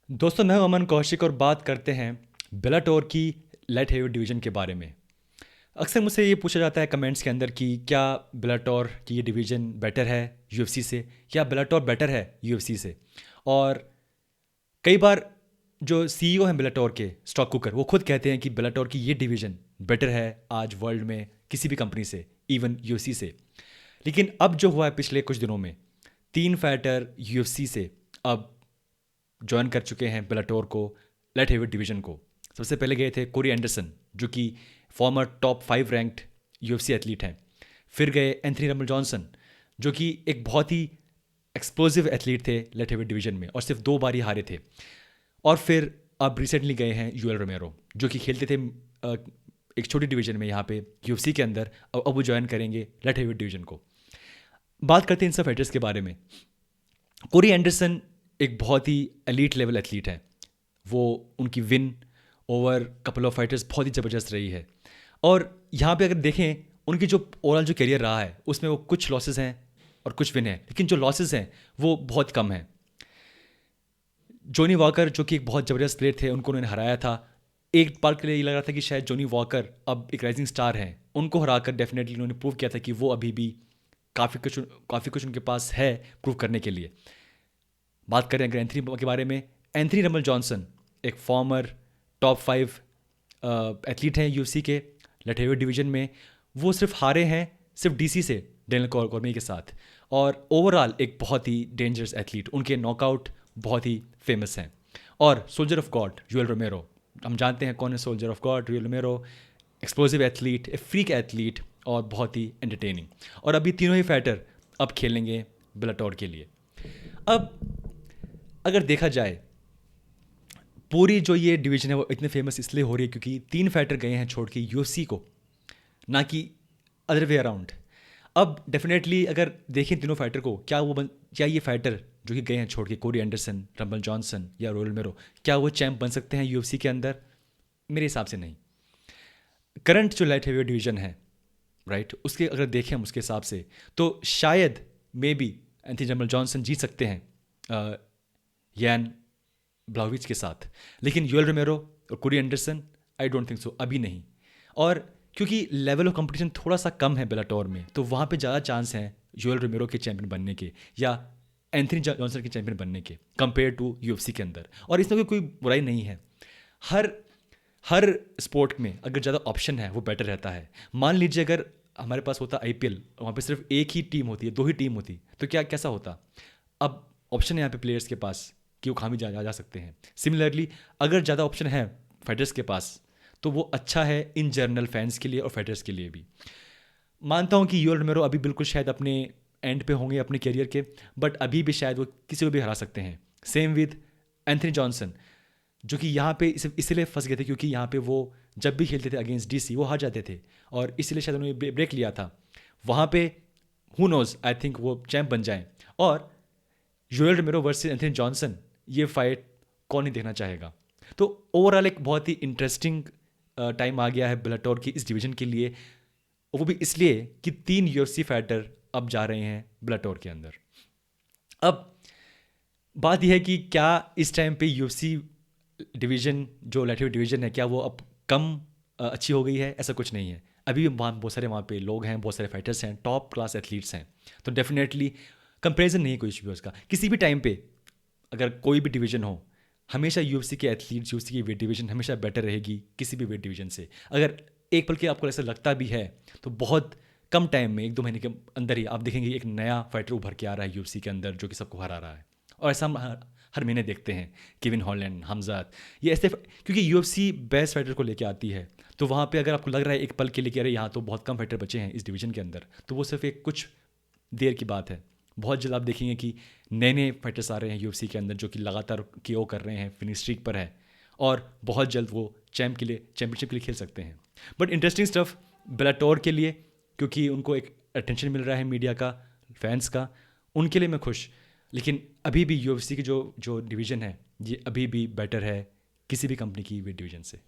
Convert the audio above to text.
दोस्तों, मैं हूं अमन कौशिक और बात करते हैं बेलाटोर की लाइट हेवी डिवीज़न के बारे में। अक्सर मुझसे ये पूछा जाता है कमेंट्स के अंदर कि क्या बेलाटोर की ये डिवीज़न बेटर है यूएफसी से, या बेलाटोर बेटर है यूएफसी से। और कई बार जो सीईओ हैं बेलाटोर के, स्टॉक कुकर, वो खुद कहते हैं कि बेलाटोर की ये डिवीज़न बेटर है आज वर्ल्ड में किसी भी कंपनी से, इवन यूएफसी से। लेकिन अब जो हुआ है पिछले कुछ दिनों में, 3 फाइटर यूएफसी से अब ज्वाइन कर चुके हैं बेलाटोर को, लाइट हेवीवेट डिवीजन को। सबसे पहले गए थे कोरी एंडरसन, जो कि farmer top 5 ranked UFC athlete हैं। फिर गए एंथनी रमल जॉनसन, जो कि एक बहुत ही एक्सप्लोसिव एथलीट थे लाइट हेवीवेट डिवीजन में और सिर्फ 2 बार ही हारे थे। और फिर अब रिसेंटली गए हैं यूएल रोमेरो, जो कि खेलते थे एक छोटी डिवीजन में यहाँ पे यूएफसी के अंदर। अब वो ज्वाइन करेंगे लाइट हेवीवेट डिवीजन को। बात करते हैं इन सब फाइटर्स के बारे में। कोरी एंडरसन एक बहुत ही एलीट लेवल एथलीट है। वो उनकी win over couple of fighters बहुत ही ज़बरदस्त रही है। और यहाँ पे अगर देखें, उनकी जो ओवरऑल जो करियर रहा है उसमें वो कुछ लॉसेस हैं और कुछ विन हैं, लेकिन जो लॉसेस हैं वो बहुत कम हैं। जोनी वॉकर, जो कि एक बहुत ज़बरदस्त प्लेयर थे, उनको उन्होंने हराया था। एक बार के लिए ये लग रहा था कि शायद जोनी वॉकर अब एक राइजिंग स्टार हैं। उनको हराकर डेफिनेटली उन्होंने प्रूव किया था कि वो अभी भी काफ़ी कुछ उनके पास है प्रूव करने के लिए। बात करें अगर एंथनी के बारे में, एंथनी रमल जॉनसन एक फॉर्मर टॉप 5 एथलीट हैं यूएफसी के लाइट हेवीवेट डिवीजन में। वो सिर्फ हारे हैं सिर्फ डीसी से, डेनियल कॉर्मिये के साथ। और ओवरऑल एक बहुत ही डेंजरस एथलीट, उनके नॉकआउट बहुत ही फेमस हैं। और soldier of God Yoel Romero, हम जानते हैं कौन है soldier of God. Yoel Romero explosive athlete, a freak athlete और बहुत ही एंटरटेनिंग। और अभी तीनों ही फाइटर अब खेलेंगे बेलाटोर के लिए। अब अगर देखा जाए, पूरी जो ये डिवीजन है वो इतने फेमस इसलिए हो रही है क्योंकि 3 फाइटर गए हैं छोड़ के यूएफसी को, ना कि अदर वे अराउंड। अब डेफिनेटली अगर देखें तीनों फाइटर को, क्या ये फाइटर जो कि गए हैं छोड़ के, कोरी एंडरसन, रंबल जॉनसन या रोयल मेरो, क्या वो चैंप बन सकते हैं यूएफसी के अंदर? मेरे हिसाब से नहीं। करंट जो लाइट हेवीवेट डिवीजन है, राइट, उसके अगर देखें हम उसके हिसाब से, तो शायद maybe Anthony Rumble Johnson जीत सकते हैं यान ब्लाउविच के साथ। लेकिन यूएल रोमेरो और Corey Anderson, I don't think so, अभी नहीं। और क्योंकि लेवल ऑफ कंपटीशन थोड़ा सा कम है बेलाटोर में, तो वहाँ पे ज़्यादा चांस हैं यूएल रोमेरो के चैंपियन बनने के या एंथनी जॉनसन के चैंपियन बनने के कंपेयर टू यूएफसी के अंदर। और इसमें कोई बुराई नहीं है। हर हर स्पोर्ट में अगर ज़्यादा ऑप्शन है वो बेटर रहता है। मान लीजिए अगर हमारे पास होता आईपीएल, वहाँ पे सिर्फ एक ही टीम होती है, 2 ही टीम होती, तो क्या कैसा होता? अब ऑप्शन है यहाँ पे प्लेयर्स के पास कि वो खामी जा सकते हैं। सिमिलरली अगर ज़्यादा ऑप्शन है फाइटर्स के पास, तो वो अच्छा है इन जनरल फैंस के लिए और फाइटर्स के लिए भी। मानता हूँ कि यूएल रोमेरो अभी बिल्कुल शायद अपने एंड पे होंगे अपने करियर के, बट अभी भी शायद वो किसी को भी हरा सकते हैं। सेम विद एंथनी जॉनसन, जो कि यहाँ पे इसलिए फंस गए थे क्योंकि यहाँ पे वो जब भी खेलते थे अगेंस्ट डीसी वो हार जाते थे, और इसलिए शायद उन्होंने ब्रेक लिया था वहाँ पे। हु नोज, आई थिंक वो चैंप बन जाएं। और जोएल रोमेरो वर्सेस एंथनी जॉनसन, ये फाइट कौन नहीं देखना चाहेगा? तो ओवरऑल एक बहुत ही इंटरेस्टिंग टाइम आ गया है बेलाटोर की इस डिवीजन के लिए। वो भी इसलिए कि 3 यूएफसी फाइटर अब जा रहे हैं बेलाटोर के अंदर। अब बात यह है कि क्या इस टाइम पे यूएफसी डिवीजन, जो लाइट डिवीजन है, क्या वो अब कम अच्छी हो गई है? ऐसा कुछ नहीं है। अभी भी वहाँ बहुत सारे वहाँ पे लोग हैं, बहुत सारे फाइटर्स हैं, टॉप क्लास एथलीट्स हैं। तो डेफिनेटली कंपेरिजन नहीं है कोई भी उसका। किसी भी टाइम पे अगर कोई भी डिवीजन हो, हमेशा यूएफसी के एथलीट्स, यूएफसी की वेट डिवीजन हमेशा बेटर रहेगी किसी भी वेट डिवीजन से। अगर एक पल के आपको ऐसा लगता भी है, तो बहुत कम टाइम में, 1-2 महीने के अंदर ही आप देखेंगे एक नया फाइटर उभर के आ रहा है यूएफसी के अंदर जो कि सबको हरा रहा है। और ऐसा हम हर महीने देखते हैं। केविन हॉलैंड, हमजात, ये ऐसे, क्योंकि यूएफसी बेस्ट फाइटर को लेके आती है। तो वहाँ पे अगर आपको लग रहा है एक पल के लिए कि अरे यहाँ तो बहुत कम फाइटर बचे हैं इस डिवीजन के अंदर, तो वो सिर्फ एक कुछ देर की बात है। बहुत जल्द आप देखेंगे कि नए नए फाइटर्स आ रहे हैं यूएफसी के अंदर जो कि लगातार केओ कर रहे हैं, फिनिश स्ट्रीक पर है, और बहुत जल्द वो चैंपियनशिप के लिए खेल सकते हैं। बट इंटरेस्टिंग स्टफ बेलाटोर के लिए, क्योंकि उनको एक अटेंशन मिल रहा है मीडिया का, फैंस का, उनके लिए मैं खुश। लेकिन अभी भी यूएफसी की जो जो डिवीज़न है, ये अभी भी बेटर है किसी भी कंपनी की वेट डिवीज़न से।